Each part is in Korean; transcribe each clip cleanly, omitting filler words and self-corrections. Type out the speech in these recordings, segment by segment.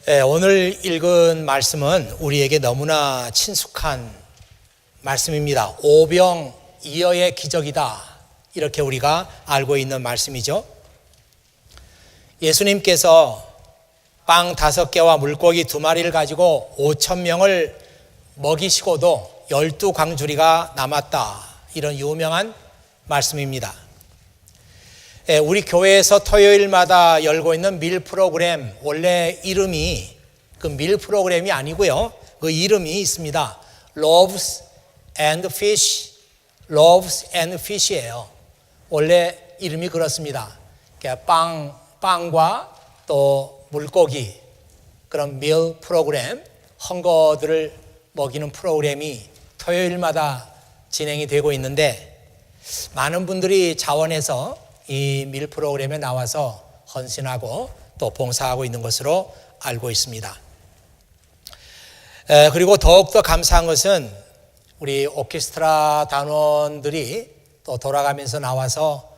오늘 읽은 말씀은 우리에게 너무나 친숙한 말씀입니다. 오병이어의 기적이다, 이렇게 우리가 알고 있는 말씀이죠. 예수님께서 빵 5개와 물고기 2마리를 가지고 5,000명을 먹이시고도 12광주리가 남았다, 이런 유명한 말씀입니다. 우리 교회에서 토요일마다 열고 있는 밀 프로그램, 원래 이름이 그 밀 프로그램이 아니고요, 그 이름이 있습니다. Loaves and Fish, Loaves and Fish예요. 원래 이름이 그렇습니다. 빵과 또 물고기, 그런 밀 프로그램, 헝거들을 먹이는 프로그램이 토요일마다 진행이 되고 있는데, 많은 분들이 자원해서 이 밀 프로그램에 나와서 헌신하고 또 봉사하고 있는 것으로 알고 있습니다. 그리고 더욱더 감사한 것은 우리 오케스트라 단원들이 또 돌아가면서 나와서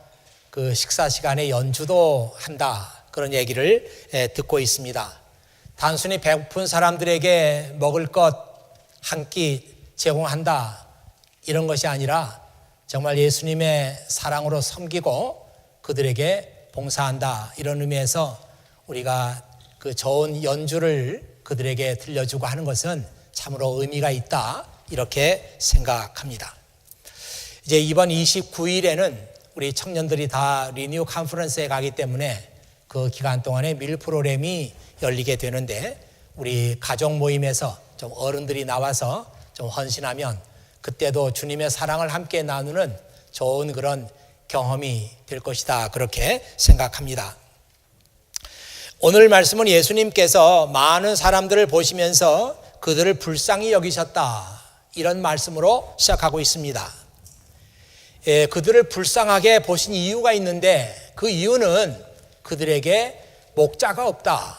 그 식사 시간에 연주도 한다, 그런 얘기를 듣고 있습니다. 단순히 배고픈 사람들에게 먹을 것 한 끼 제공한다, 이런 것이 아니라 정말 예수님의 사랑으로 섬기고 그들에게 봉사한다, 이런 의미에서 우리가 그 좋은 연주를 그들에게 들려주고 하는 것은 참으로 의미가 있다, 이렇게 생각합니다. 이제 이번 29일에는 우리 청년들이 다 리뉴 컨퍼런스에 가기 때문에 그 기간 동안에 밀 프로그램이 열리게 되는데, 우리 가족 모임에서 좀 어른들이 나와서 좀 헌신하면 그때도 주님의 사랑을 함께 나누는 좋은 그런 경험이 될 것이다, 그렇게 생각합니다. 오늘 말씀은 예수님께서 많은 사람들을 보시면서 그들을 불쌍히 여기셨다, 이런 말씀으로 시작하고 있습니다. 그들을 불쌍하게 보신 이유가 있는데, 그 이유는 그들에게 목자가 없다.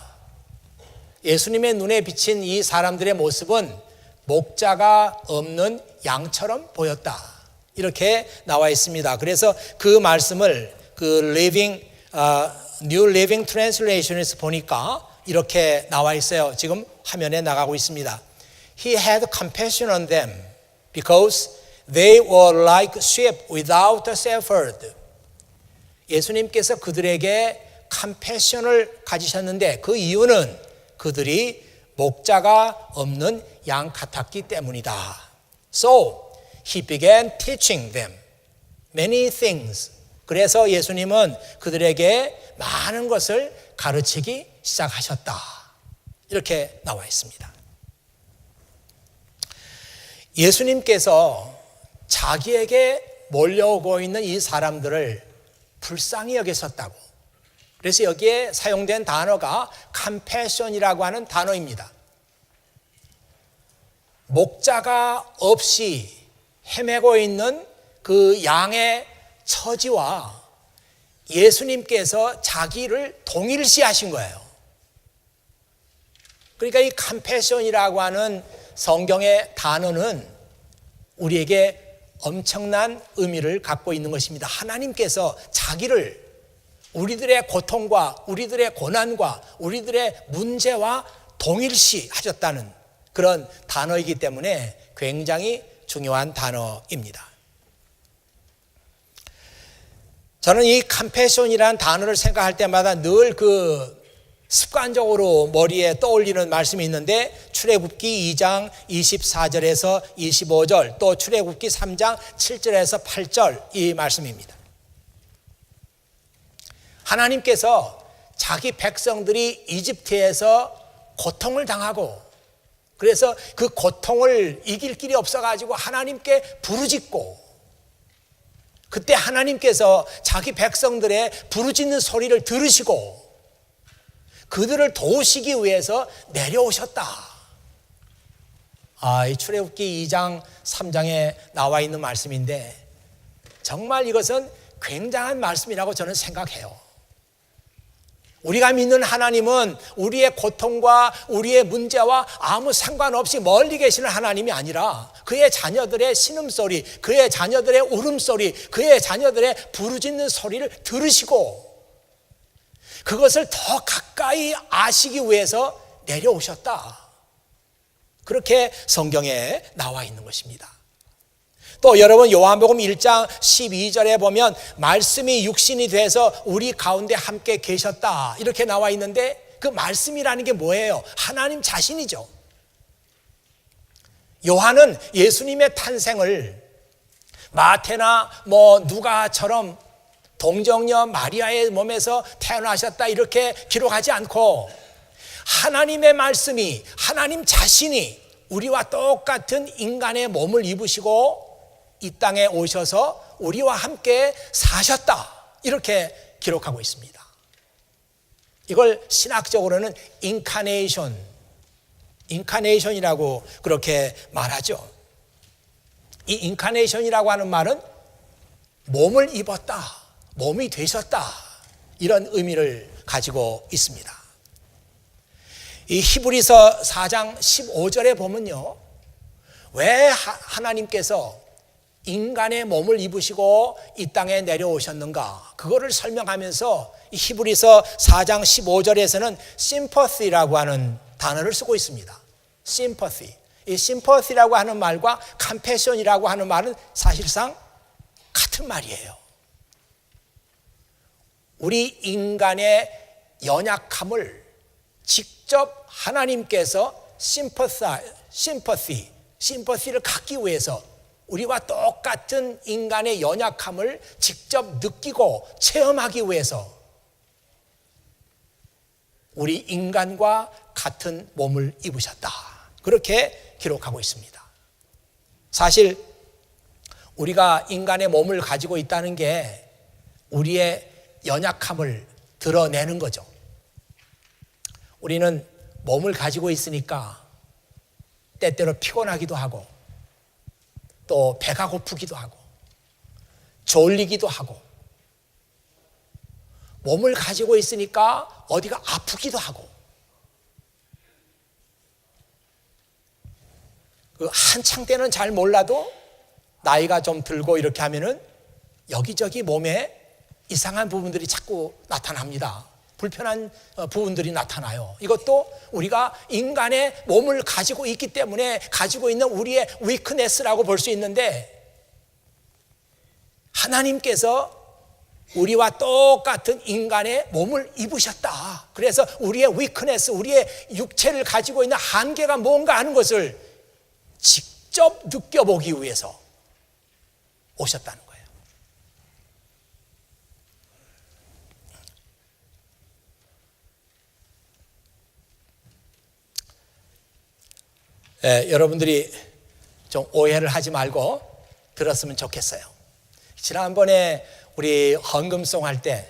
예수님의 눈에 비친 이 사람들의 모습은 목자가 없는 양처럼 보였다, 이렇게 나와 있습니다. 그래서 그 말씀을 그 New Living Translation에서 보니까 이렇게 나와 있어요. 지금 화면에 나가고 있습니다. He had compassion on them because they were like sheep without a shepherd. 예수님께서 그들에게 컴패션을 가지셨는데 그 이유는 그들이 목자가 없는 양 같았기 때문이다. So he began teaching them many things. 그래서 예수님은 그들에게 많은 것을 가르치기 시작하셨다, 이렇게 나와 있습니다. 예수님께서 자기에게 몰려오고 있는 이 사람들을 불쌍히 여기셨다고. 그래서 여기에 사용된 단어가 컴패션이라고 하는 단어입니다. 목자가 없이 헤매고 있는 그 양의 처지와 예수님께서 자기를 동일시하신 거예요. 그러니까 이 컴패션이라고 하는 성경의 단어는 우리에게 엄청난 의미를 갖고 있는 것입니다. 하나님께서 자기를 우리들의 고통과 우리들의 고난과 우리들의 문제와 동일시하셨다는 그런 단어이기 때문에 굉장히 중요한 단어입니다. 저는 이 컴패션이라는 단어를 생각할 때마다 늘 그 습관적으로 머리에 떠올리는 말씀이 있는데, 출애굽기 2장 24절에서 25절, 또 출애굽기 3장 7절에서 8절, 이 말씀입니다. 하나님께서 자기 백성들이 이집트에서 고통을 당하고, 그래서 그 고통을 이길 길이 없어가지고 하나님께 부르짖고, 그때 하나님께서 자기 백성들의 부르짖는 소리를 들으시고 그들을 도우시기 위해서 내려오셨다. 이 출애굽기 2장 3장에 나와 있는 말씀인데, 정말 이것은 굉장한 말씀이라고 저는 생각해요. 우리가 믿는 하나님은 우리의 고통과 우리의 문제와 아무 상관없이 멀리 계시는 하나님이 아니라 그의 자녀들의 신음소리, 그의 자녀들의 울음소리, 그의 자녀들의 부르짖는 소리를 들으시고 그것을 더 가까이 아시기 위해서 내려오셨다. 그렇게 성경에 나와 있는 것입니다. 또 여러분 요한복음 1장 12절에 보면 말씀이 육신이 돼서 우리 가운데 함께 계셨다 이렇게 나와 있는데 그 말씀이라는 게 뭐예요? 하나님 자신이죠. 요한은 예수님의 탄생을 마태나 누가처럼 동정녀 마리아의 몸에서 태어나셨다 이렇게 기록하지 않고 하나님의 말씀이 하나님 자신이 우리와 똑같은 인간의 몸을 입으시고 이 땅에 오셔서 우리와 함께 사셨다 이렇게 기록하고 있습니다. 이걸 신학적으로는 인카네이션이라고 그렇게 말하죠. 이 인카네이션이라고 하는 말은 몸을 입었다, 몸이 되셨다 이런 의미를 가지고 있습니다. 이 히브리서 4장 15절에 보면요, 왜 하나님께서 인간의 몸을 입으시고 이 땅에 내려오셨는가 그거를 설명하면서 이 히브리서 4장 15절에서는 sympathy라고 하는 단어를 쓰고 있습니다. sympathy. 이 sympathy라고 하는 말과 compassion이라고 하는 말은 사실상 같은 말이에요. 우리 인간의 연약함을 직접 하나님께서 심퍼시를 갖기 위해서 우리와 똑같은 인간의 연약함을 직접 느끼고 체험하기 위해서 우리 인간과 같은 몸을 입으셨다. 그렇게 기록하고 있습니다. 사실 우리가 인간의 몸을 가지고 있다는 게 우리의 연약함을 드러내는 거죠. 우리는 몸을 가지고 있으니까 때때로 피곤하기도 하고 또 배가 고프기도 하고 졸리기도 하고 몸을 가지고 있으니까 어디가 아프기도 하고 그 한창 때는 잘 몰라도 나이가 좀 들고 이렇게 하면은 여기저기 몸에 이상한 부분들이 자꾸 나타납니다. 불편한 부분들이 나타나요. 이것도 우리가 인간의 몸을 가지고 있기 때문에 가지고 있는 우리의 위크네스라고 볼 수 있는데 하나님께서 우리와 똑같은 인간의 몸을 입으셨다. 그래서 우리의 위크네스, 우리의 육체를 가지고 있는 한계가 뭔가 하는 것을 직접 느껴보기 위해서 오셨다는 거예요. 여러분들이 좀 오해를 하지 말고 들었으면 좋겠어요. 지난번에 우리 헌금송 할 때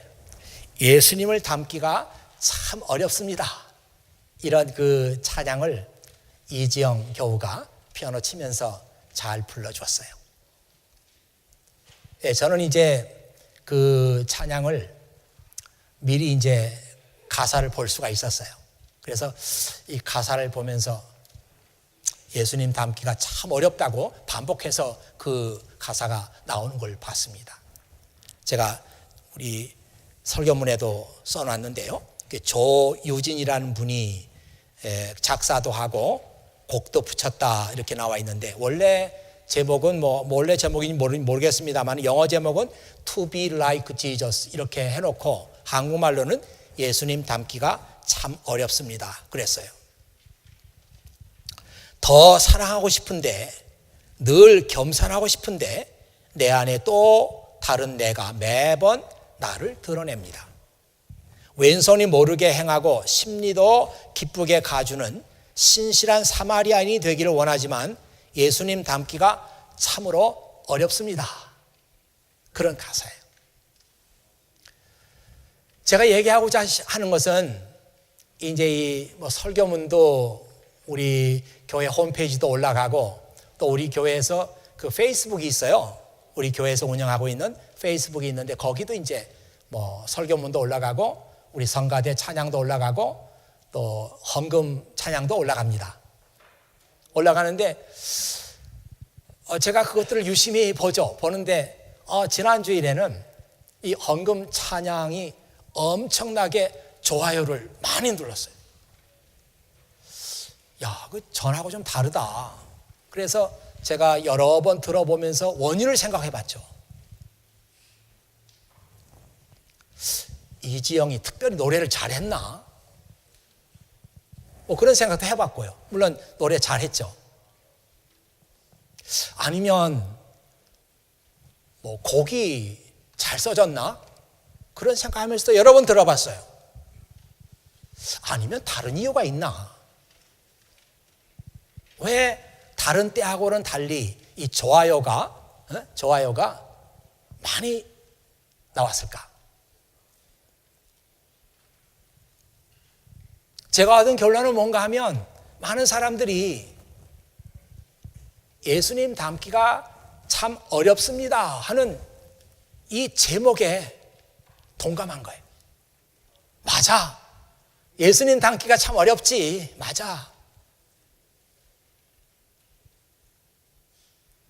예수님을 닮기가 참 어렵습니다. 이런 그 찬양을 이지영 교우가 피아노 치면서 잘 불러주었어요. 저는 이제 그 찬양을 미리 이제 가사를 볼 수가 있었어요. 그래서 이 가사를 보면서 예수님 닮기가 참 어렵다고 반복해서 그 가사가 나오는 걸 봤습니다. 제가 우리 설교문에도 써놨는데요. 조유진이라는 분이 작사도 하고 곡도 붙였다 이렇게 나와 있는데 원래 제목은 원래 제목인지 모르겠습니다만 영어 제목은 To be like Jesus 이렇게 해놓고 한국말로는 예수님 닮기가 참 어렵습니다 그랬어요. 더 사랑하고 싶은데 늘 겸손하고 싶은데 내 안에 또 다른 내가 매번 나를 드러냅니다. 왼손이 모르게 행하고 심리도 기쁘게 가주는 신실한 사마리아인이 되기를 원하지만 예수님 닮기가 참으로 어렵습니다. 그런 가사예요. 제가 얘기하고자 하는 것은 이제 이 설교문도 우리 교회 홈페이지도 올라가고 또 우리 교회에서 그 페이스북이 있어요. 우리 교회에서 운영하고 있는 페이스북이 있는데 거기도 이제 설교문도 올라가고 우리 성가대 찬양도 올라가고 또 헌금 찬양도 올라갑니다. 올라가는데 제가 그것들을 유심히 보는데 지난 주일에는 이 헌금 찬양이 엄청나게 좋아요를 많이 눌렀어요. 야, 그 전하고 좀 다르다. 그래서 제가 여러 번 들어보면서 원인을 생각해 봤죠. 이지영이 특별히 노래를 잘했나? 뭐 그런 생각도 해봤고요. 물론 노래 잘했죠. 아니면 뭐 곡이 잘 써졌나? 그런 생각하면서도 여러 번 들어봤어요. 아니면 다른 이유가 있나? 왜 다른 때하고는 달리 이 좋아요가 많이 나왔을까? 제가 얻은 결론은 뭔가 하면 많은 사람들이 예수님 닮기가 참 어렵습니다 하는 이 제목에 동감한 거예요. 맞아. 예수님 닮기가 참 어렵지. 맞아.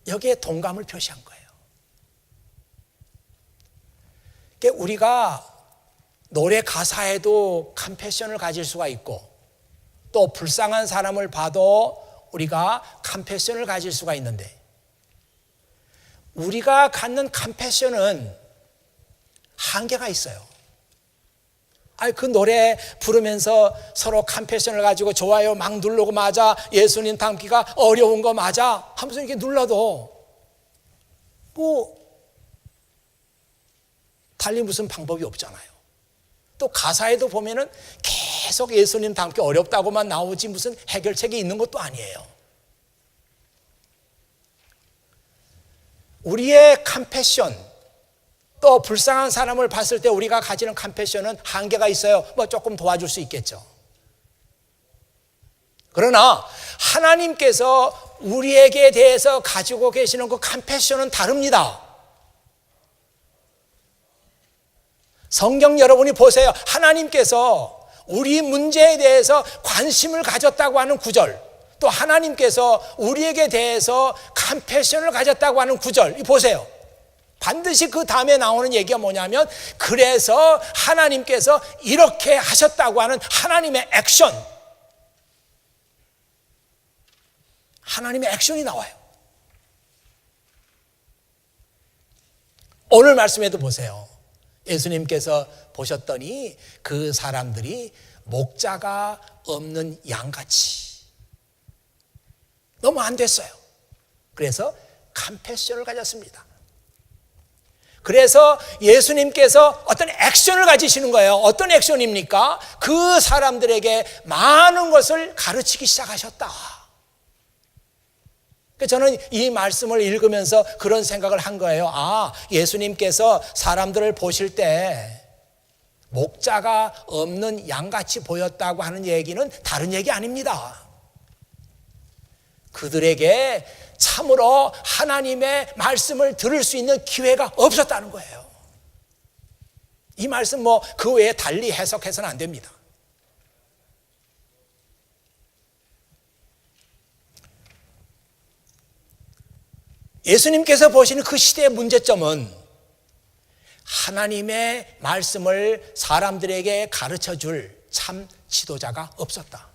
여기에 동감을 표시한 거예요. 그러니까 우리가 노래 가사에도 컴패션을 가질 수가 있고 또 불쌍한 사람을 봐도 우리가 컴패션을 가질 수가 있는데 우리가 갖는 컴패션은 한계가 있어요. 그 노래 부르면서 서로 컴패션을 가지고 좋아요 막 누르고 맞아 예수님 닮기가 어려운 거 맞아 하면서 이렇게 눌러도 뭐 달리 무슨 방법이 없잖아요. 또 가사에도 보면은 계속 예수님 닮기 어렵다고만 나오지 무슨 해결책이 있는 것도 아니에요. 우리의 컴패션 또 불쌍한 사람을 봤을 때 우리가 가지는 컴패션은 한계가 있어요. 뭐 조금 도와줄 수 있겠죠. 그러나 하나님께서 우리에게 대해서 가지고 계시는 그 컴패션은 다릅니다. 성경 여러분이 보세요. 하나님께서 우리 문제에 대해서 관심을 가졌다고 하는 구절, 또 하나님께서 우리에게 대해서 컴패션을 가졌다고 하는 구절, 보세요. 반드시 그 다음에 나오는 얘기가 뭐냐면 그래서 하나님께서 이렇게 하셨다고 하는 하나님의 액션, 하나님의 액션이 나와요. 오늘 말씀에도 보세요. 예수님께서 보셨더니 그 사람들이 목자가 없는 양같이 너무 안 됐어요. 그래서 컴패션을 가졌습니다. 그래서 예수님께서 어떤 액션을 가지시는 거예요. 어떤 액션입니까? 그 사람들에게 많은 것을 가르치기 시작하셨다. 저는 이 말씀을 읽으면서 그런 생각을 한 거예요. 예수님께서 사람들을 보실 때 목자가 없는 양같이 보였다고 하는 얘기는 다른 얘기 아닙니다. 그들에게 참으로 하나님의 말씀을 들을 수 있는 기회가 없었다는 거예요. 이 말씀 그 외에 달리 해석해서는 안 됩니다. 예수님께서 보시는 그 시대의 문제점은 하나님의 말씀을 사람들에게 가르쳐줄 참 지도자가 없었다.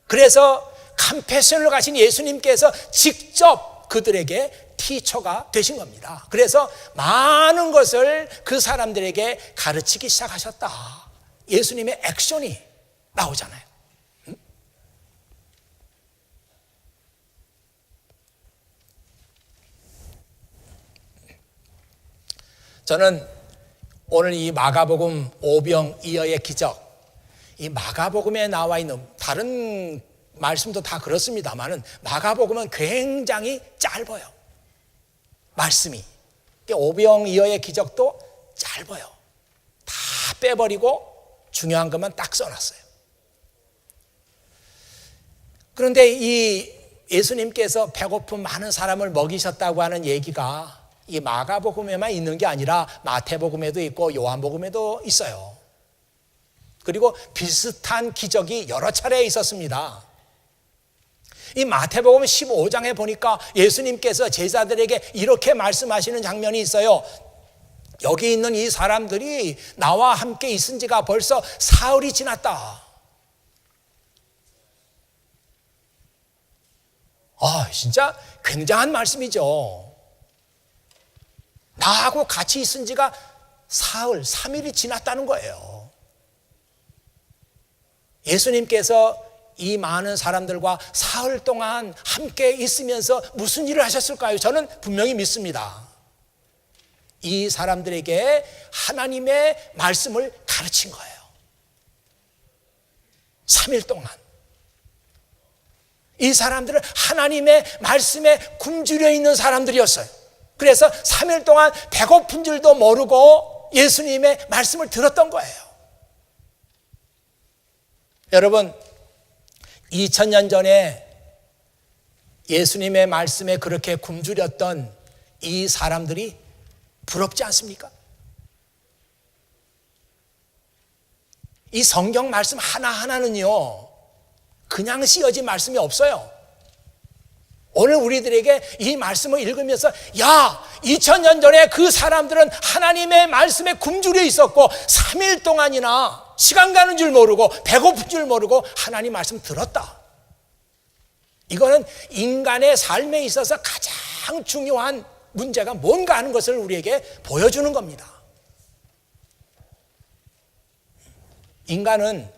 그래서 컴패션을 가진 예수님께서 직접 그들에게 티처가 되신 겁니다. 그래서 많은 것을 그 사람들에게 가르치기 시작하셨다. 예수님의 액션이 나오잖아요. 저는 오늘 이 마가복음 오병이어의 기적, 이 마가복음에 나와 있는 다른 말씀도 다 그렇습니다만은 마가복음은 굉장히 짧아요. 말씀이. 오병이어의 기적도 짧아요. 다 빼버리고 중요한 것만 딱 써놨어요. 그런데 이 예수님께서 배고픈 많은 사람을 먹이셨다고 하는 얘기가 이 마가복음에만 있는 게 아니라 마태복음에도 있고 요한복음에도 있어요. 그리고 비슷한 기적이 여러 차례 있었습니다. 이 마태복음 15장에 보니까 예수님께서 제자들에게 이렇게 말씀하시는 장면이 있어요. 여기 있는 이 사람들이 나와 함께 있은 지가 벌써 사흘이 지났다. 진짜 굉장한 말씀이죠. 나하고 같이 있은 지가 사흘, 3일이 지났다는 거예요. 예수님께서 이 많은 사람들과 사흘 동안 함께 있으면서 무슨 일을 하셨을까요? 저는 분명히 믿습니다. 이 사람들에게 하나님의 말씀을 가르친 거예요. 3일 동안. 이 사람들은 하나님의 말씀에 굶주려 있는 사람들이었어요. 그래서 3일 동안 배고픈 줄도 모르고 예수님의 말씀을 들었던 거예요. 여러분, 2000년 전에 예수님의 말씀에 그렇게 굶주렸던 이 사람들이 부럽지 않습니까? 이 성경 말씀 하나하나는요, 그냥 씌어진 말씀이 없어요. 오늘 우리들에게 이 말씀을 읽으면서 2000년 전에 그 사람들은 하나님의 말씀에 굶주려 있었고 3일 동안이나 시간 가는 줄 모르고 배고픈 줄 모르고 하나님 말씀 들었다. 이거는 인간의 삶에 있어서 가장 중요한 문제가 뭔가 하는 것을 우리에게 보여주는 겁니다. 인간은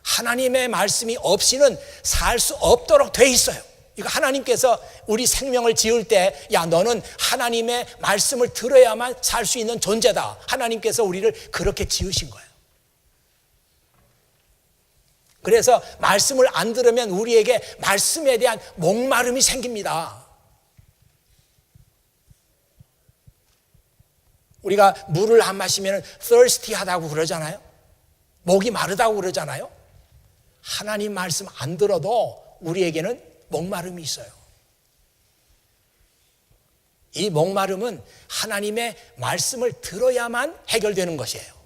하나님의 말씀이 없이는 살 수 없도록 돼 있어요. 이거 하나님께서 우리 생명을 지을 때 너는 하나님의 말씀을 들어야만 살 수 있는 존재다. 하나님께서 우리를 그렇게 지으신 거예요. 그래서 말씀을 안 들으면 우리에게 말씀에 대한 목마름이 생깁니다. 우리가 물을 안 마시면 thirsty하다고 그러잖아요. 목이 마르다고 그러잖아요. 하나님 말씀 안 들어도 우리에게는 목마름이 있어요. 이 목마름은 하나님의 말씀을 들어야만 해결되는 것이에요.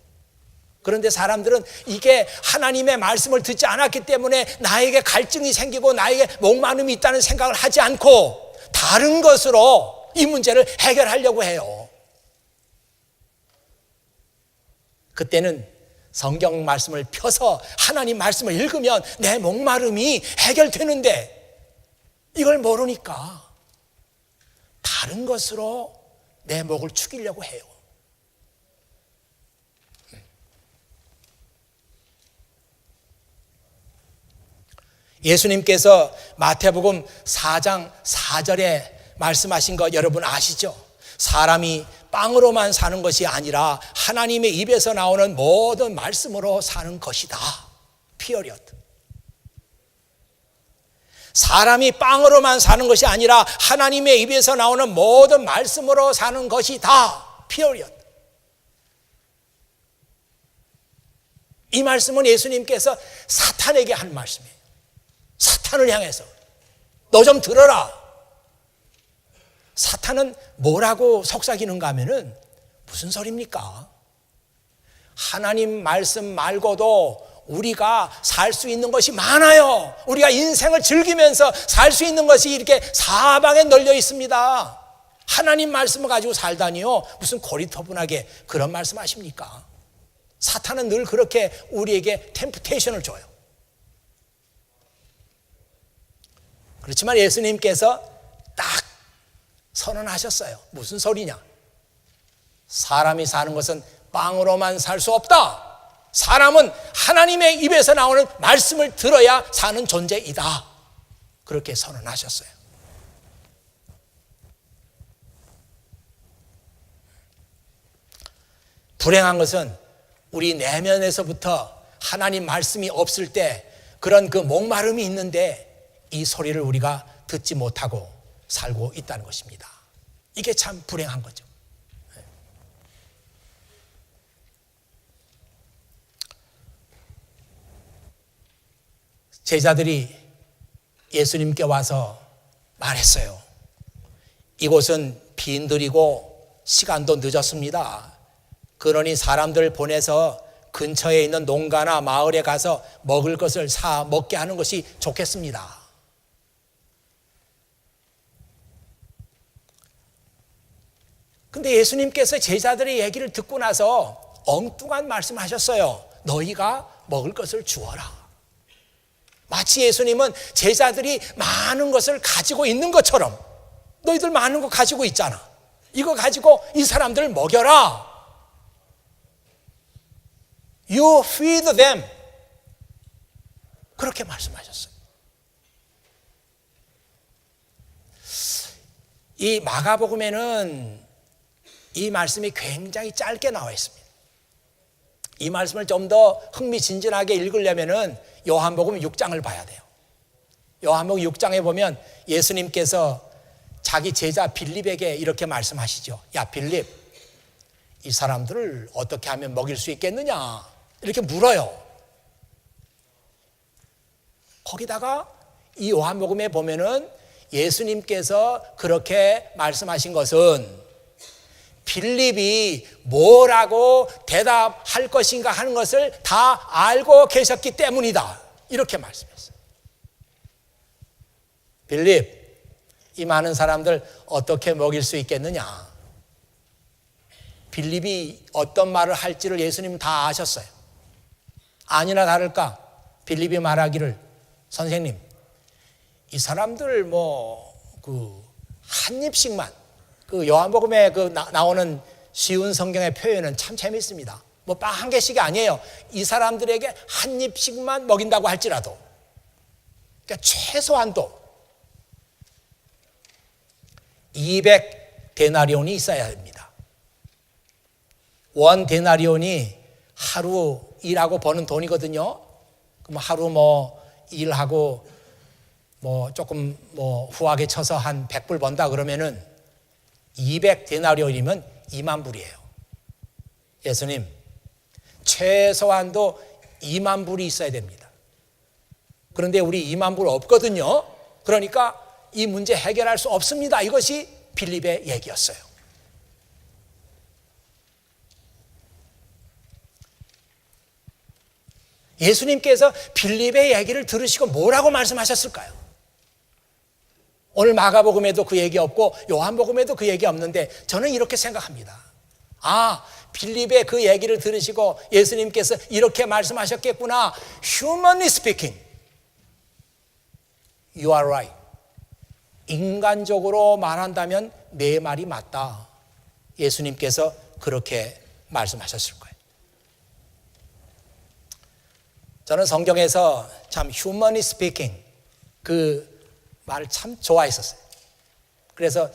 그런데 사람들은 이게 하나님의 말씀을 듣지 않았기 때문에 나에게 갈증이 생기고 나에게 목마름이 있다는 생각을 하지 않고 다른 것으로 이 문제를 해결하려고 해요. 그때는 성경 말씀을 펴서 하나님 말씀을 읽으면 내 목마름이 해결되는데 이걸 모르니까 다른 것으로 내 목을 축이려고 해요. 예수님께서 마태복음 4장 4절에 말씀하신 거 여러분 아시죠? 사람이 빵으로만 사는 것이 아니라 하나님의 입에서 나오는 모든 말씀으로 사는 것이다. 피어리엇. 사람이 빵으로만 사는 것이 아니라 하나님의 입에서 나오는 모든 말씀으로 사는 것이다. 피어리엇. 이 말씀은 예수님께서 사탄에게 한 말씀이에요. 사탄을 향해서 너 좀 들어라. 사탄은 뭐라고 속삭이는가 하면은 무슨 소리입니까? 하나님 말씀 말고도 우리가 살 수 있는 것이 많아요. 우리가 인생을 즐기면서 살 수 있는 것이 이렇게 사방에 널려 있습니다. 하나님 말씀을 가지고 살다니요 무슨 고리터분하게 그런 말씀 하십니까? 사탄은 늘 그렇게 우리에게 템프테이션을 줘요. 그렇지만 예수님께서 딱 선언하셨어요. 무슨 소리냐? 사람이 사는 것은 빵으로만 살 수 없다. 사람은 하나님의 입에서 나오는 말씀을 들어야 사는 존재이다. 그렇게 선언하셨어요. 불행한 것은 우리 내면에서부터 하나님 말씀이 없을 때 그런 그 목마름이 있는데 이 소리를 우리가 듣지 못하고 살고 있다는 것입니다. 이게 참 불행한 거죠. 제자들이 예수님께 와서 말했어요. 이곳은 빈들이고 시간도 늦었습니다. 그러니 사람들 보내서 근처에 있는 농가나 마을에 가서 먹을 것을 사 먹게 하는 것이 좋겠습니다. 근데 예수님께서 제자들의 얘기를 듣고 나서 엉뚱한 말씀을 하셨어요. 너희가 먹을 것을 주어라. 마치 예수님은 제자들이 많은 것을 가지고 있는 것처럼 너희들 많은 거 가지고 있잖아. 이거 가지고 이 사람들을 먹여라. You feed them. 그렇게 말씀하셨어요. 이 마가복음에는 이 말씀이 굉장히 짧게 나와 있습니다. 이 말씀을 좀 더 흥미진진하게 읽으려면은 요한복음 6장을 봐야 돼요. 요한복음 6장에 보면 예수님께서 자기 제자 빌립에게 이렇게 말씀하시죠. 야, 빌립, 이 사람들을 어떻게 하면 먹일 수 있겠느냐? 이렇게 물어요. 거기다가 이 요한복음에 보면은 예수님께서 그렇게 말씀하신 것은 빌립이 뭐라고 대답할 것인가 하는 것을 다 알고 계셨기 때문이다. 이렇게 말씀했어요. 빌립, 이 많은 사람들 어떻게 먹일 수 있겠느냐? 빌립이 어떤 말을 할지를 예수님은 다 아셨어요. 아니나 다를까 빌립이 말하기를, 선생님, 이 사람들 한 입씩만, 그 요한복음에 나오는 쉬운 성경의 표현은 참 재밌습니다. 빵 한 개씩이 아니에요. 이 사람들에게 한 입씩만 먹인다고 할지라도, 그러니까 최소한도 200데나리온이 있어야 됩니다. 원 데나리온이 하루 일하고 버는 돈이거든요. 그럼 하루 일하고 조금 후하게 쳐서 한 100불 번다 그러면은 200데나리온이면 2만 불이에요. 예수님, 최소한도 2만 불이 있어야 됩니다. 그런데 우리 2만 불 없거든요. 그러니까 이 문제 해결할 수 없습니다. 이것이 빌립의 얘기였어요. 예수님께서 빌립의 얘기를 들으시고 뭐라고 말씀하셨을까요? 오늘 마가복음에도 그 얘기 없고 요한복음에도 그 얘기 없는데 저는 이렇게 생각합니다. 빌립의 그 얘기를 들으시고 예수님께서 이렇게 말씀하셨겠구나. Humanly speaking, you are right. 인간적으로 말한다면 내 말이 맞다. 예수님께서 그렇게 말씀하셨을 거예요. 저는 성경에서 참 humanly speaking 그 말을 참 좋아했었어요. 그래서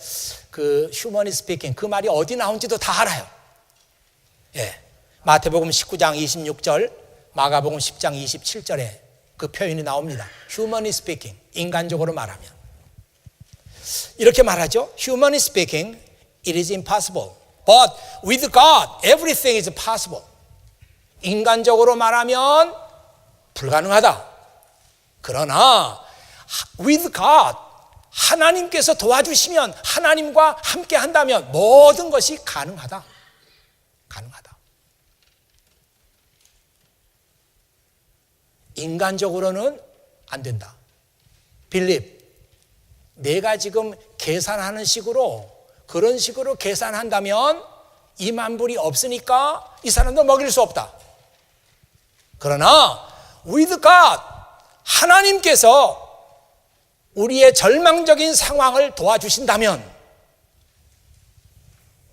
그 humanly speaking 그 말이 어디 나온지도 다 알아요. 마태복음 19장 26절, 마가복음 10장 27절에 그 표현이 나옵니다. humanly speaking, 인간적으로 말하면 이렇게 말하죠. Humanly speaking, it is impossible. But with God, everything is possible. 인간적으로 말하면 불가능하다. 그러나 with God, 하나님께서 도와주시면, 하나님과 함께 한다면 모든 것이 가능하다. 가능하다. 인간적으로는 안 된다. 빌립, 내가 지금 계산하는 식으로, 그런 식으로 계산한다면 2만 불이 없으니까 이 사람도 먹일 수 없다. 그러나 with God, 하나님께서 우리의 절망적인 상황을 도와주신다면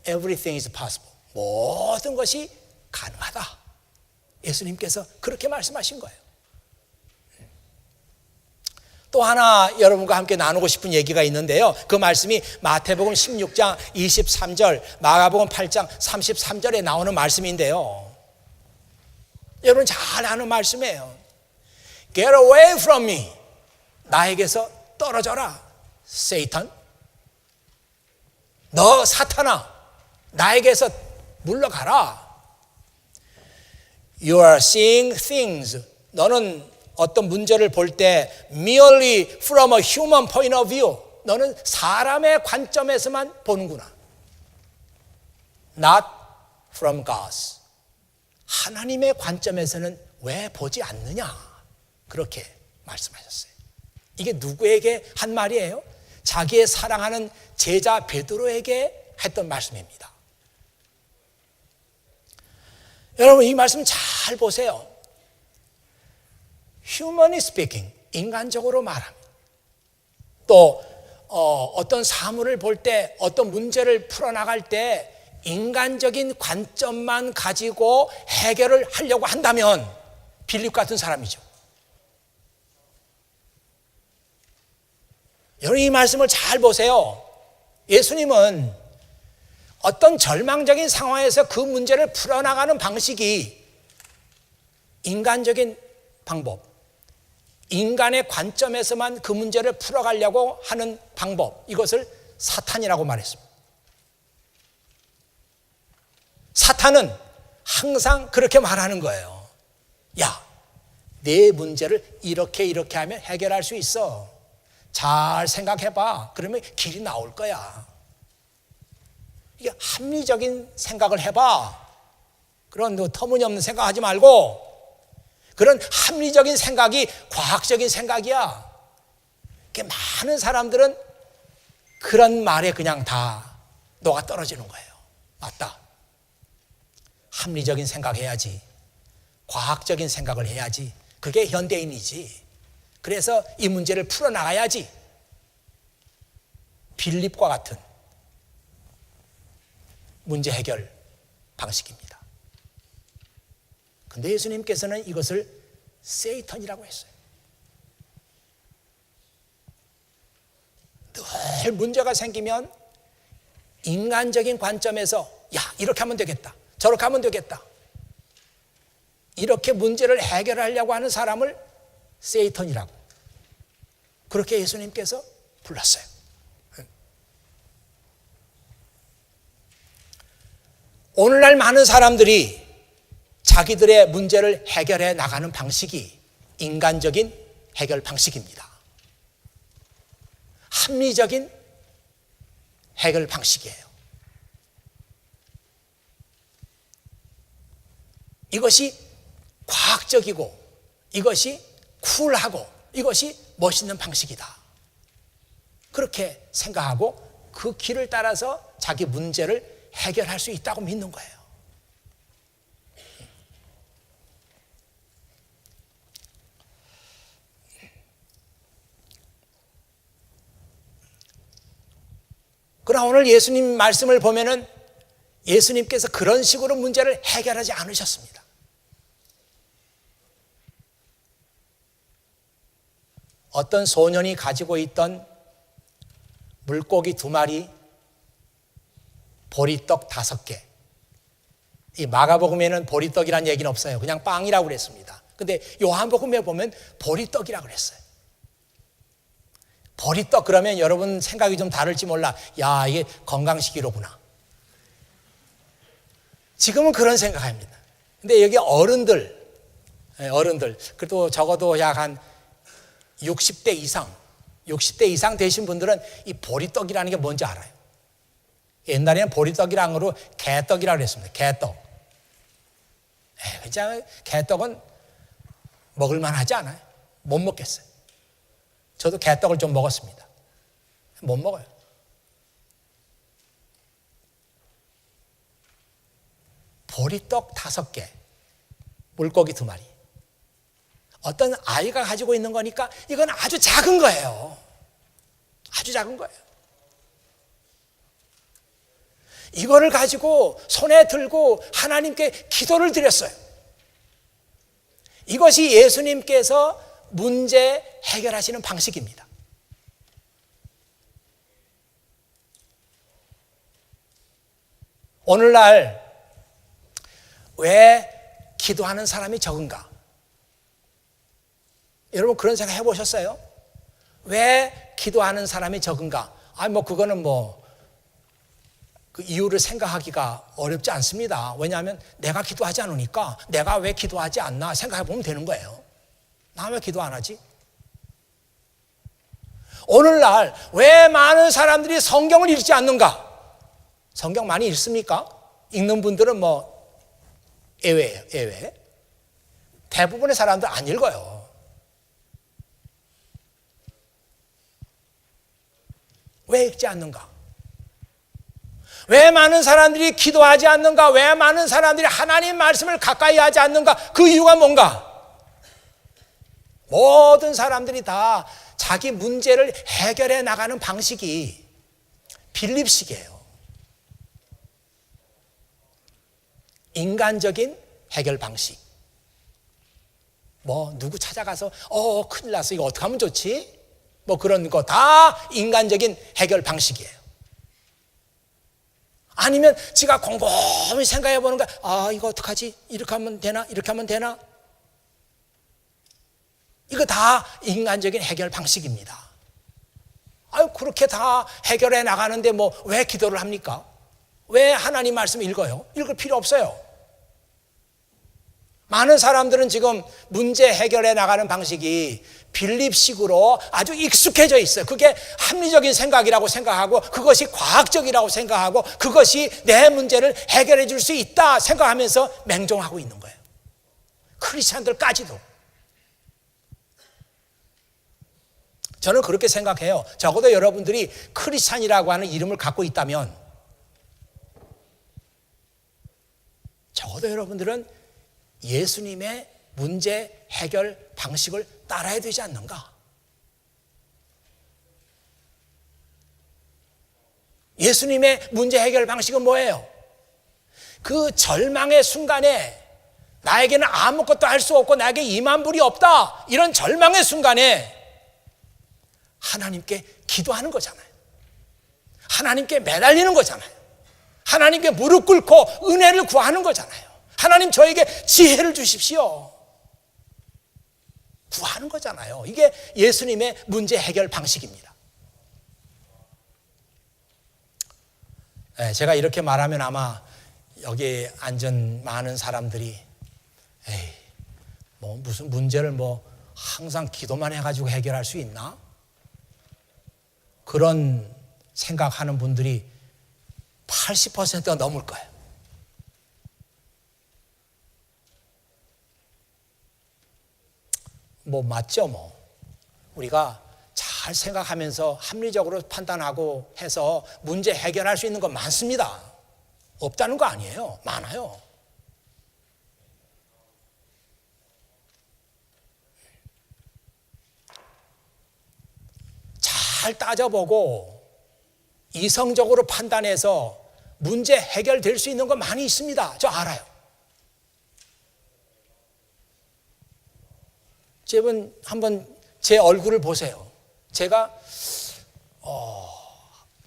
everything is possible. 모든 것이 가능하다. 예수님께서 그렇게 말씀하신 거예요. 또 하나 여러분과 함께 나누고 싶은 얘기가 있는데요. 그 말씀이 마태복음 16장 23절, 마가복음 8장 33절에 나오는 말씀인데요. 여러분 잘 아는 말씀이에요. Get away from me. 나에게서 떨어져라. Satan. 너 사탄아, 나에게서 물러가라. You are seeing things. 너는 어떤 문제를 볼 때 merely from a human point of view. 너는 사람의 관점에서만 보는구나. Not from God's. 하나님의 관점에서는 왜 보지 않느냐? 그렇게 말씀하셨어요. 이게 누구에게 한 말이에요? 자기의 사랑하는 제자 베드로에게 했던 말씀입니다. 여러분 이 말씀 잘 보세요. Humanly speaking, 인간적으로 말합니다. 또 어떤 사물을 볼 때, 어떤 문제를 풀어나갈 때 인간적인 관점만 가지고 해결을 하려고 한다면 빌립 같은 사람이죠. 여러분, 이 말씀을 잘 보세요. 예수님은 어떤 절망적인 상황에서 그 문제를 풀어나가는 방식이 인간적인 방법, 인간의 관점에서만 그 문제를 풀어가려고 하는 방법, 이것을 사탄이라고 말했습니다. 사탄은 항상 그렇게 말하는 거예요. 야, 내 문제를 이렇게 하면 해결할 수 있어. 잘 생각해봐. 그러면 길이 나올 거야. 이게 합리적인 생각을 해봐. 그런 터무니없는 생각하지 말고, 그런 합리적인 생각이 과학적인 생각이야. 많은 사람들은 그런 말에 그냥 다 녹아 떨어지는 거예요. 맞다. 합리적인 생각해야지. 과학적인 생각을 해야지. 그게 현대인이지. 그래서 이 문제를 풀어나가야지. 빌립과 같은 문제 해결 방식입니다. 근데 예수님께서는 이것을 세이턴이라고 했어요. 늘 문제가 생기면 인간적인 관점에서 야, 이렇게 하면 되겠다. 저렇게 하면 되겠다. 이렇게 문제를 해결하려고 하는 사람을 세이턴이라고 그렇게 예수님께서 불렀어요. 오늘날 많은 사람들이 자기들의 문제를 해결해 나가는 방식이 인간적인 해결 방식입니다. 합리적인 해결 방식이에요. 이것이 과학적이고, 이것이 쿨하고, 이것이 멋있는 방식이다. 그렇게 생각하고 그 길을 따라서 자기 문제를 해결할 수 있다고 믿는 거예요. 그러나 오늘 예수님 말씀을 보면은 예수님께서 그런 식으로 문제를 해결하지 않으셨습니다. 어떤 소년이 가지고 있던 물고기 2마리, 보리떡 5개. 이 마가복음에는 보리떡이라는 얘기는 없어요. 그냥 빵이라고 그랬습니다. 근데 요한복음에 보면 보리떡이라고 그랬어요. 보리떡 그러면 여러분 생각이 좀 다를지 몰라. 야, 이게 건강식이로구나. 지금은 그런 생각합니다. 근데 여기 어른들, 그래도 적어도 약 한 60대 이상 되신 분들은 이 보리떡이라는 게 뭔지 알아요. 옛날에는 보리떡이랑으로 개떡이라고 그랬습니다. 개떡. 그냥 개떡은 먹을만 하지 않아요. 못 먹겠어요. 저도 개떡을 좀 먹었습니다. 못 먹어요. 보리떡 5개, 물고기 2마리. 어떤 아이가 가지고 있는 거니까 이건 아주 작은 거예요. 아주 작은 거예요. 이거를 가지고 손에 들고 하나님께 기도를 드렸어요. 이것이 예수님께서 문제 해결하시는 방식입니다. 오늘날 왜 기도하는 사람이 적은가? 여러분 그런 생각 해보셨어요? 왜 기도하는 사람이 적은가? 그거는 그 이유를 생각하기가 어렵지 않습니다. 왜냐하면 내가 기도하지 않으니까 내가 왜 기도하지 않나 생각해 보면 되는 거예요. 나 왜 기도 안 하지? 오늘날 왜 많은 사람들이 성경을 읽지 않는가? 성경 많이 읽습니까? 읽는 분들은 예외예요, 예외. 대부분의 사람들 안 읽어요. 왜 읽지 않는가? 왜 많은 사람들이 기도하지 않는가? 왜 많은 사람들이 하나님 말씀을 가까이 하지 않는가? 그 이유가 뭔가? 모든 사람들이 다 자기 문제를 해결해 나가는 방식이 빌립식이에요. 인간적인 해결 방식. 뭐 누구 찾아가서 큰일 났어, 이거 어떻게 하면 좋지? 뭐 그런 거 다 인간적인 해결 방식이에요. 아니면 지가 곰곰이 생각해 보는 거야. 이거 어떡하지? 이렇게 하면 되나? 이렇게 하면 되나? 이거 다 인간적인 해결 방식입니다. 그렇게 다 해결해 나가는데 뭐 왜 기도를 합니까? 왜 하나님 말씀 읽어요? 읽을 필요 없어요. 많은 사람들은 지금 문제 해결해 나가는 방식이 빌립식으로 아주 익숙해져 있어요. 그게 합리적인 생각이라고 생각하고, 그것이 과학적이라고 생각하고, 그것이 내 문제를 해결해 줄 수 있다 생각하면서 맹종하고 있는 거예요. 크리스찬들까지도. 저는 그렇게 생각해요. 적어도 여러분들이 크리스찬이라고 하는 이름을 갖고 있다면, 적어도 여러분들은 예수님의 문제 해결 방식을 따라야 되지 않는가? 예수님의 문제 해결 방식은 뭐예요? 그 절망의 순간에 나에게는 아무것도 할 수 없고 나에게 이만불이 없다, 이런 절망의 순간에 하나님께 기도하는 거잖아요. 하나님께 매달리는 거잖아요. 하나님께 무릎 꿇고 은혜를 구하는 거잖아요. 하나님, 저에게 지혜를 주십시오, 구하는 거잖아요. 이게 예수님의 문제 해결 방식입니다. 제가 이렇게 말하면 아마 여기 앉은 많은 사람들이 뭐 무슨 문제를 뭐 항상 기도만 해가지고 해결할 수 있나? 그런 생각하는 분들이 80%가 넘을 거예요. 뭐 맞죠, 뭐. 우리가 잘 생각하면서 합리적으로 판단하고 해서 문제 해결할 수 있는 건 많습니다. 없다는 거 아니에요. 많아요. 잘 따져보고 이성적으로 판단해서 문제 해결될 수 있는 건 많이 있습니다. 저 알아요. 여러분 한번 제 얼굴을 보세요. 제가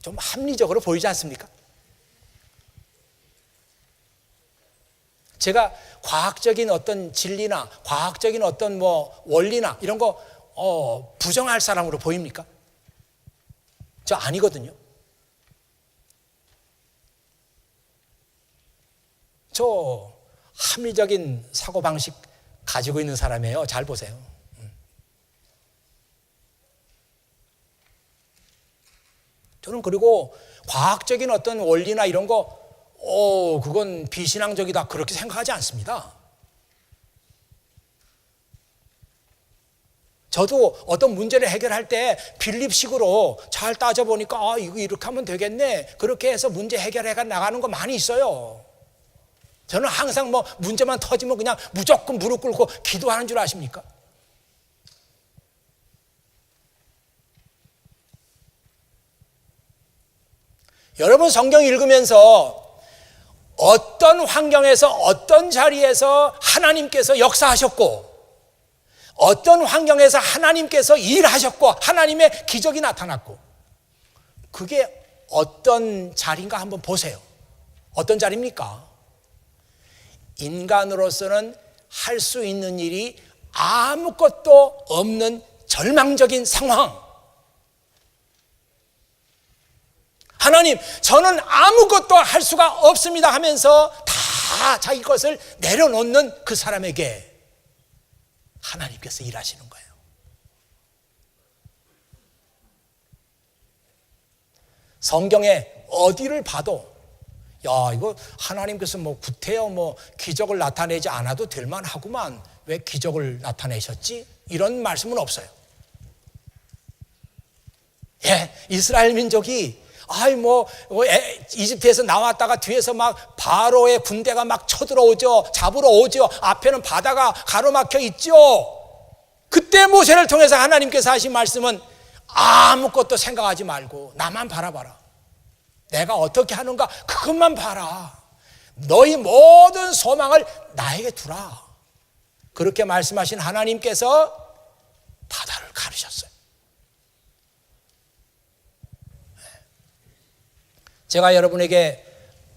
좀 합리적으로 보이지 않습니까? 제가 과학적인 어떤 진리나 과학적인 어떤 뭐 원리나 이런 거 부정할 사람으로 보입니까? 저 아니거든요. 저 합리적인 사고방식 가지고 있는 사람이에요. 잘 보세요. 저는 그리고 과학적인 어떤 원리나 이런 거 그건 비신앙적이다 그렇게 생각하지 않습니다. 저도 어떤 문제를 해결할 때 빌립식으로 잘 따져보니까 이거 이렇게 하면 되겠네, 그렇게 해서 문제 해결해 나가는 거 많이 있어요. 저는 항상 뭐 문제만 터지면 그냥 무조건 무릎 꿇고 기도하는 줄 아십니까? 여러분 성경 읽으면서 어떤 환경에서 어떤 자리에서 하나님께서 역사하셨고, 어떤 환경에서 하나님께서 일하셨고 하나님의 기적이 나타났고, 그게 어떤 자리인가 한번 보세요. 어떤 자리입니까? 인간으로서는 할 수 있는 일이 아무것도 없는 절망적인 상황. 하나님, 저는 아무것도 할 수가 없습니다 하면서 다 자기 것을 내려놓는 그 사람에게 하나님께서 일하시는 거예요. 성경에 어디를 봐도 이거 하나님께서 뭐 구태여 뭐 기적을 나타내지 않아도 될 만하구만, 왜 기적을 나타내셨지? 이런 말씀은 없어요. 이스라엘 민족이 이집트에서 나왔다가 뒤에서 막 바로의 군대가 막 쳐들어오죠. 잡으러 오죠. 앞에는 바다가 가로막혀 있죠. 그때 모세를 통해서 하나님께서 하신 말씀은 아무것도 생각하지 말고 나만 바라봐라. 내가 어떻게 하는가 그것만 봐라. 너희 모든 소망을 나에게 두라. 그렇게 말씀하신 하나님께서 바다를 가르셨어요. 제가 여러분에게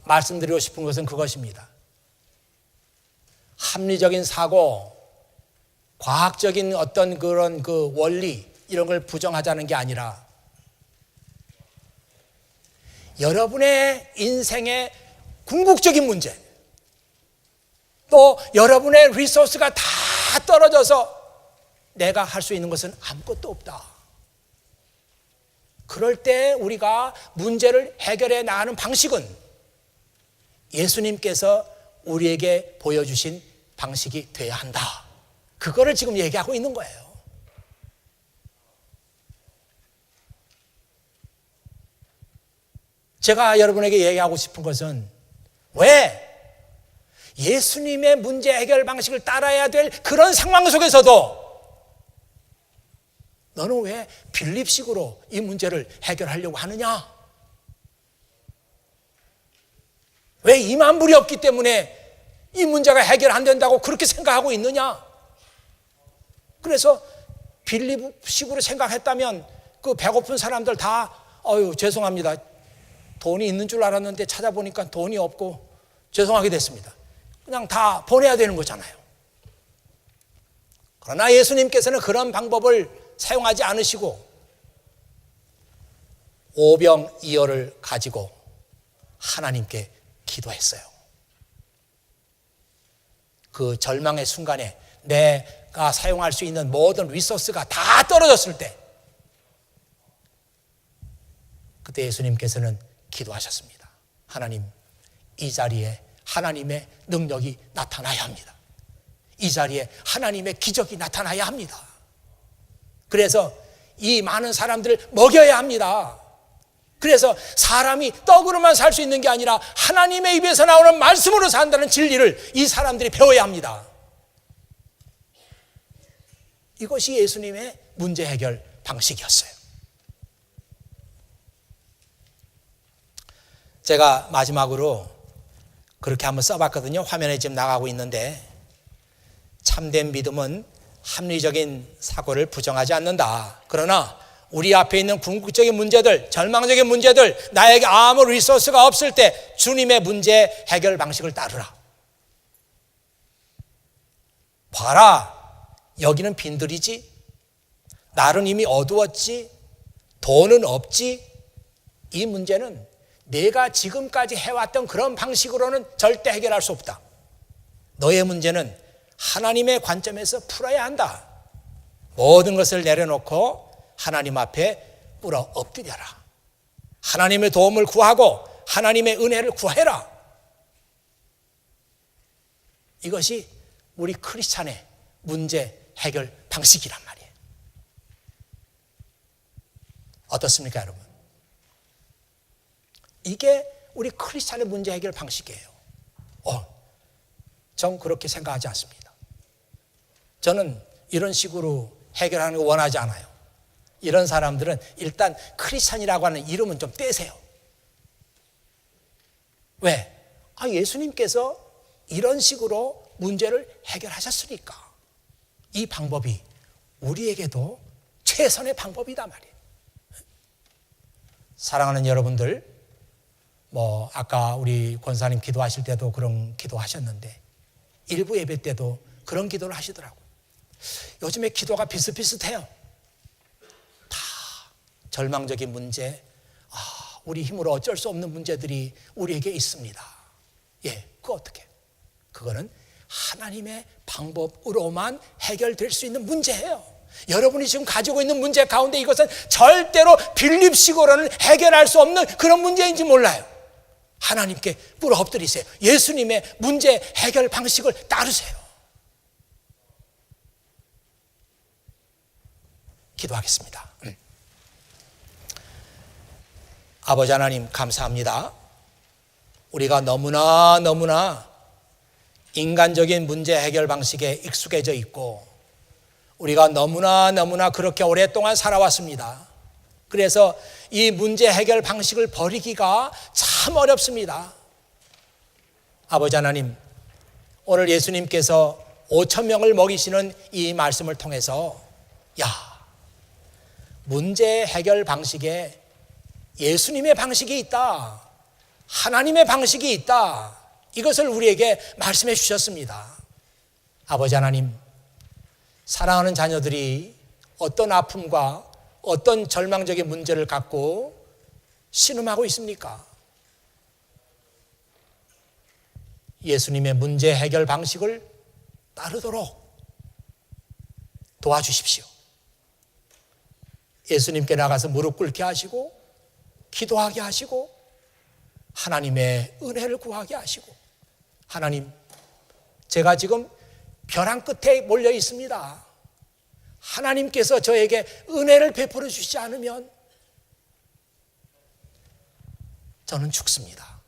말씀드리고 싶은 것은 그것입니다. 합리적인 사고, 과학적인 어떤 그런 그 원리 이런 걸 부정하자는 게 아니라 여러분의 인생의 궁극적인 문제, 또 여러분의 리소스가 다 떨어져서 내가 할 수 있는 것은 아무것도 없다. 그럴 때 우리가 문제를 해결해 나가는 방식은 예수님께서 우리에게 보여주신 방식이 돼야 한다. 그거를 지금 얘기하고 있는 거예요. 제가 여러분에게 얘기하고 싶은 것은 왜 예수님의 문제 해결 방식을 따라야 될 그런 상황 속에서도 너는 왜 빌립식으로 이 문제를 해결하려고 하느냐? 왜 2만 불이 없기 때문에 이 문제가 해결 안 된다고 그렇게 생각하고 있느냐? 그래서 빌립식으로 생각했다면 그 배고픈 사람들 다 죄송합니다. 돈이 있는 줄 알았는데 찾아보니까 돈이 없고 죄송하게 됐습니다. 그냥 다 보내야 되는 거잖아요. 그러나 예수님께서는 그런 방법을 사용하지 않으시고 오병이어를 가지고 하나님께 기도했어요. 그 절망의 순간에 내가 사용할 수 있는 모든 리소스가 다 떨어졌을 때 그때 예수님께서는 기도하셨습니다. 하나님, 이 자리에 하나님의 능력이 나타나야 합니다. 이 자리에 하나님의 기적이 나타나야 합니다. 그래서 이 많은 사람들을 먹여야 합니다. 그래서 사람이 떡으로만 살 수 있는 게 아니라 하나님의 입에서 나오는 말씀으로 산다는 진리를 이 사람들이 배워야 합니다. 이것이 예수님의 문제 해결 방식이었어요. 제가 마지막으로 그렇게 한번 써봤거든요. 화면에 지금 나가고 있는데, 참된 믿음은 합리적인 사고를 부정하지 않는다. 그러나 우리 앞에 있는 궁극적인 문제들, 절망적인 문제들, 나에게 아무 리소스가 없을 때 주님의 문제 해결 방식을 따르라. 봐라, 여기는 빈들이지, 날은 이미 어두웠지, 돈은 없지. 이 문제는 내가 지금까지 해왔던 그런 방식으로는 절대 해결할 수 없다. 너의 문제는 하나님의 관점에서 풀어야 한다. 모든 것을 내려놓고 하나님 앞에 꿇어 엎드려라. 하나님의 도움을 구하고 하나님의 은혜를 구해라. 이것이 우리 크리스찬의 문제 해결 방식이란 말이에요. 어떻습니까, 여러분? 이게 우리 크리스찬의 문제 해결 방식이에요. 전 그렇게 생각하지 않습니다. 저는 이런 식으로 해결하는 거 원하지 않아요. 이런 사람들은 일단 크리스찬이라고 하는 이름은 좀 떼세요. 왜? 예수님께서 이런 식으로 문제를 해결하셨으니까 이 방법이 우리에게도 최선의 방법이다 말이에요. 사랑하는 여러분들, 아까 우리 권사님 기도하실 때도 그런 기도하셨는데 일부 예배 때도 그런 기도를 하시더라고요. 요즘에 기도가 비슷비슷해요. 다 절망적인 문제, 우리 힘으로 어쩔 수 없는 문제들이 우리에게 있습니다. 그거 어떻게? 그거는 하나님의 방법으로만 해결될 수 있는 문제예요. 여러분이 지금 가지고 있는 문제 가운데 이것은 절대로 빌립식으로는 해결할 수 없는 그런 문제인지 몰라요. 하나님께 꿇어 엎드리세요. 예수님의 문제 해결 방식을 따르세요. 기도하겠습니다. 아버지 하나님, 감사합니다. 우리가 너무나 인간적인 문제 해결 방식에 익숙해져 있고 우리가 너무나 그렇게 오랫동안 살아왔습니다. 그래서 이 문제 해결 방식을 버리기가 참 어렵습니다. 아버지 하나님, 오늘 예수님께서 5천 명을 먹이시는 이 말씀을 통해서 문제 해결 방식에 예수님의 방식이 있다, 하나님의 방식이 있다, 이것을 우리에게 말씀해 주셨습니다. 아버지 하나님, 사랑하는 자녀들이 어떤 아픔과 어떤 절망적인 문제를 갖고 신음하고 있습니까? 예수님의 문제 해결 방식을 따르도록 도와주십시오. 예수님께 나가서 무릎 꿇게 하시고 기도하게 하시고 하나님의 은혜를 구하게 하시고, 하나님, 제가 지금 벼랑 끝에 몰려 있습니다. 하나님께서 저에게 은혜를 베풀어 주시지 않으면 저는 죽습니다.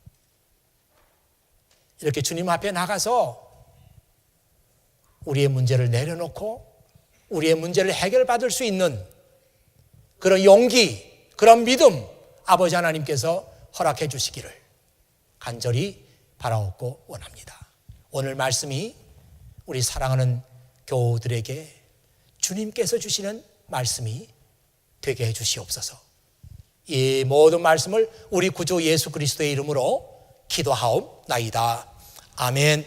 이렇게 주님 앞에 나가서 우리의 문제를 내려놓고 우리의 문제를 해결받을 수 있는 그런 용기, 그런 믿음, 아버지 하나님께서 허락해 주시기를 간절히 바라옵고 원합니다. 오늘 말씀이 우리 사랑하는 교우들에게 주님께서 주시는 말씀이 되게 해 주시옵소서. 이 모든 말씀을 우리 구주 예수 그리스도의 이름으로 기도하옵나이다. 아멘.